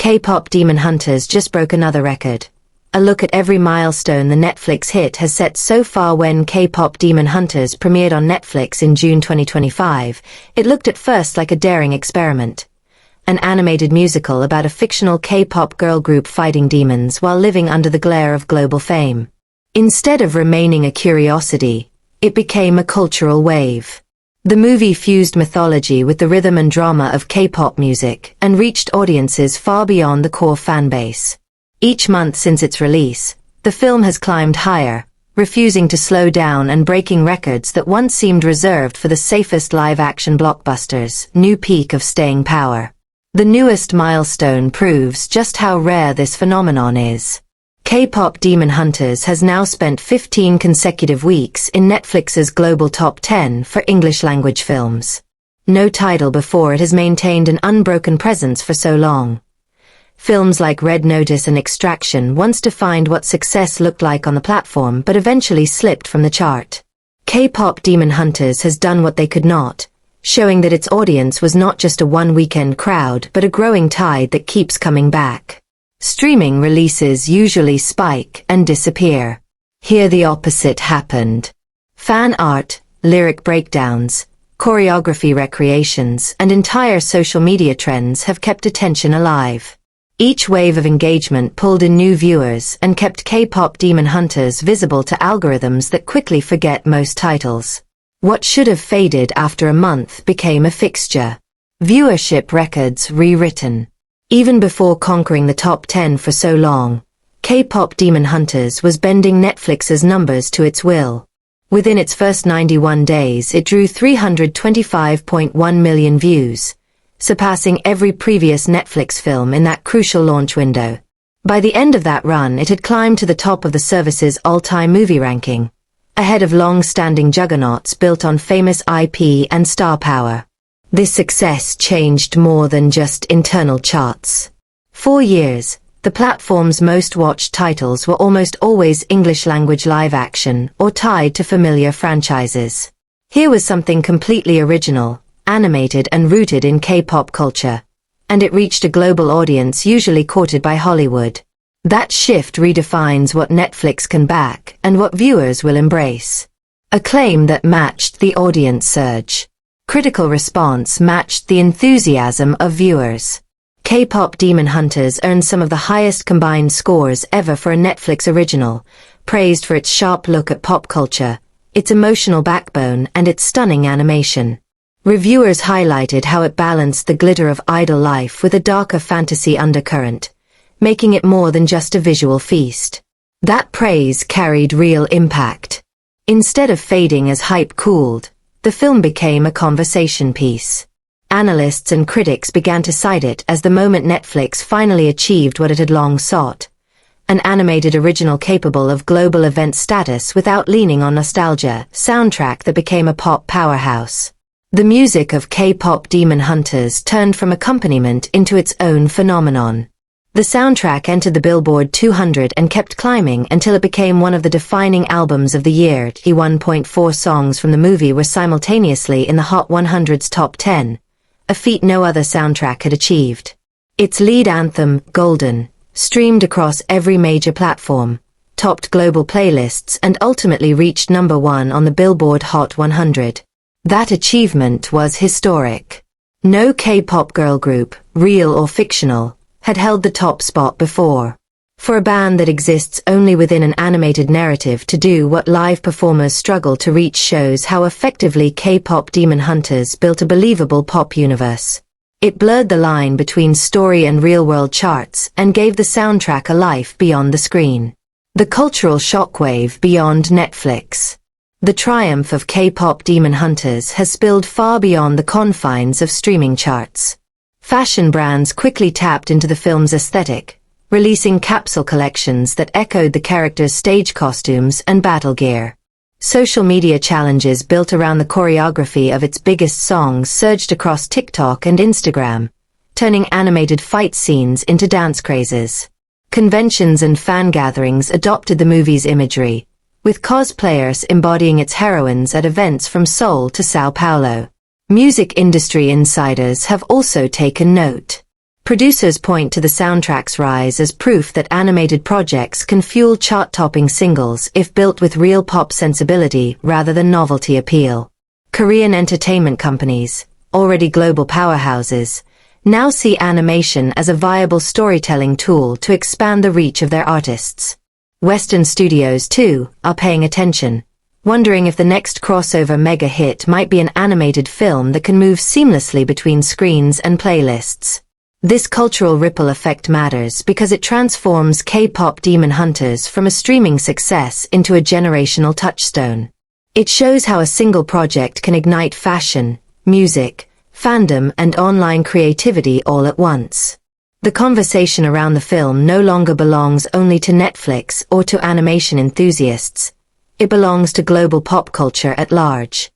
K-pop Demon Hunters just broke another record. A look at every milestone the Netflix hit has set so far. When K-pop Demon Hunters premiered on Netflix in June 2025, it looked at first like a daring experiment. An animated musical about a fictional K-pop girl group fighting demons while living under the glare of global fame. Instead of remaining a curiosity, it became a cultural wave. The movie fused mythology with the rhythm and drama of K-pop music and reached audiences far beyond the core fanbase. Each month since its release, the film has climbed higher, refusing to slow down and breaking records that once seemed reserved for the safest live-action blockbusters. New peak of staying power. The newest milestone proves just how rare this phenomenon is. K-pop Demon Hunters has now spent 15 consecutive weeks in Netflix's global top 10 for English-language films. No title before it has maintained an unbroken presence for so long. Films like Red Notice and Extraction once defined what success looked like on the platform but eventually slipped from the chart. K-pop Demon Hunters has done what they could not, showing that its audience was not just a one-weekend crowd but a growing tide that keeps coming back. Streaming releases usually spike and disappear. Here the opposite happened. Fan art, lyric breakdowns, choreography recreations, and entire social media trends have kept attention alive. Each wave of engagement pulled in new viewers and kept K-pop Demon Hunters visible to algorithms that quickly forget most titles. What should have faded after a month became a fixture. Viewership records rewritten. Even before conquering the top 10 for so long, K-pop Demon Hunters was bending Netflix's numbers to its will. Within its first 91 days it drew 325.1 million views, surpassing every previous Netflix film in that crucial launch window. By the end of that run it had climbed to the top of the service's all-time movie ranking, ahead of long-standing juggernauts built on famous IP and star power. This success changed more than just internal charts. For years, the platform's most watched titles were almost always English-language live-action or tied to familiar franchises. Here was something completely original, animated and rooted in K-pop culture, and it reached a global audience usually courted by Hollywood. That shift redefines what Netflix can back and what viewers will embrace. Acclaim that matched the audience surge. Critical response matched the enthusiasm of viewers. K-pop Demon Hunters earned some of the highest combined scores ever for a Netflix original, praised for its sharp look at pop culture, its emotional backbone, and its stunning animation. Reviewers highlighted how it balanced the glitter of idol life with a darker fantasy undercurrent, making it more than just a visual feast. That praise carried real impact. Instead of fading as hype cooled, the film became a conversation piece. Analysts and critics began to cite it as the moment Netflix finally achieved what it had long sought: an animated original capable of global event status without leaning on nostalgia, soundtrack that became a pop powerhouse. The music of K-pop Demon Hunters turned from accompaniment into its own phenomenon. The soundtrack entered the Billboard 200 and kept climbing until it became one of the defining albums of the year. 1.4 songs from the movie were simultaneously in the Hot 100's top 10, a feat no other soundtrack had achieved. Its lead anthem, Golden, streamed across every major platform, topped global playlists, and ultimately reached number 1 on the Billboard Hot 100. That achievement was historic. No K-pop girl group, real or fictional, had held the top spot before. For a band that exists only within an animated narrative to do what live performers struggle to reach shows how effectively K-pop Demon Hunters built a believable pop universe. It blurred the line between story and real-world charts and gave the soundtrack a life beyond the screen. The cultural shockwave beyond Netflix. The triumph of K-pop Demon Hunters has spilled far beyond the confines of streaming charts. Fashion brands quickly tapped into the film's aesthetic, releasing capsule collections that echoed the characters' stage costumes and battle gear. Social media challenges built around the choreography of its biggest songs surged across TikTok and Instagram, turning animated fight scenes into dance crazes. Conventions and fan gatherings adopted the movie's imagery, with cosplayers embodying its heroines at events from Seoul to Sao Paulo. Music industry insiders have also taken note. Producers point to the soundtrack's rise as proof that animated projects can fuel chart-topping singles if built with real pop sensibility rather than novelty appeal. Korean entertainment companies, already global powerhouses, now see animation as a viable storytelling tool to expand the reach of their artists. Western studios, too, are paying attention, wondering if the next crossover mega hit might be an animated film that can move seamlessly between screens and playlists. This cultural ripple effect matters because it transforms K-pop Demon Hunters from a streaming success into a generational touchstone. It shows how a single project can ignite fashion, music, fandom, and online creativity all at once. The conversation around the film no longer belongs only to Netflix or to animation enthusiasts. It belongs to global pop culture at large.